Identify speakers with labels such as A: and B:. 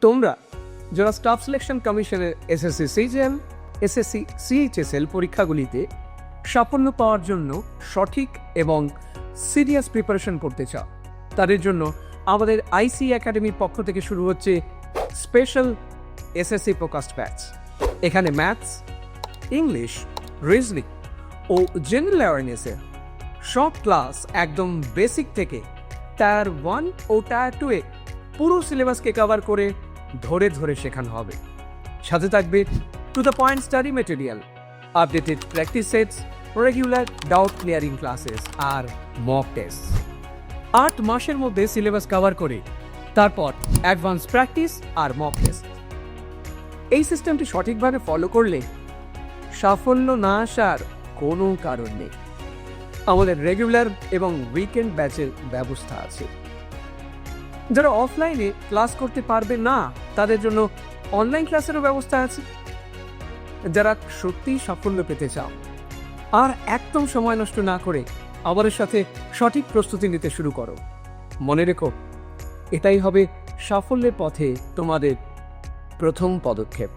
A: তোমরা যারা staff selection কমিশনের এসএসসি সিজিএল, এসএসসি সিএইচএসএল পরীক্ষাগুলিতে সাফল্য পাওয়ার জন্য সঠিক এবং সিরিয়াস প্রিপারেশন করতে চাও, তাদের জন্য আমাদের আইসি একাডেমির পক্ষ থেকে শুরু হচ্ছে স্পেশাল এসএসসি ফোকাসড ব্যাচ। এখানে ম্যাথস, ইংলিশ, রিজনিং ও জেনারেল অ্যাওয়ারনেসের সব ক্লাস একদম বেসিক থেকে টায়ার 1 ও টায়ার 2 এ পুরো সিলেবাসকে কভার করে ধরে ধরে শেখানো হবে। সাথে থাকবে to the point study material, updated practice sets, regular doubt clearing classes আর মক টেস্ট। 8 মাসের মধ্যে সিলেবাস কভার করে তারপর অ্যাডভান্স প্র্যাকটিস আর মক টেস্ট। এই সিস্টেমটি সঠিকভাবে ফলো করলে সাফল্য না আসার কোনো কারণ নেই। আমাদের রেগুলার এবং উইকেন্ড ব্যাচের ব্যবস্থা আছে। যারা অফলাইনে ক্লাস করতে পারবে না তাদের জন্য অনলাইন ক্লাসেরও ব্যবস্থা আছে। যারা সত্যিই সাফল্য পেতে চাও আর একদম সময় নষ্ট না করে আমাদের সাথে সঠিক প্রস্তুতি নিতে শুরু করো, মনে রেখো এটাই হবে সাফল্যের পথে তোমাদের প্রথম পদক্ষেপ।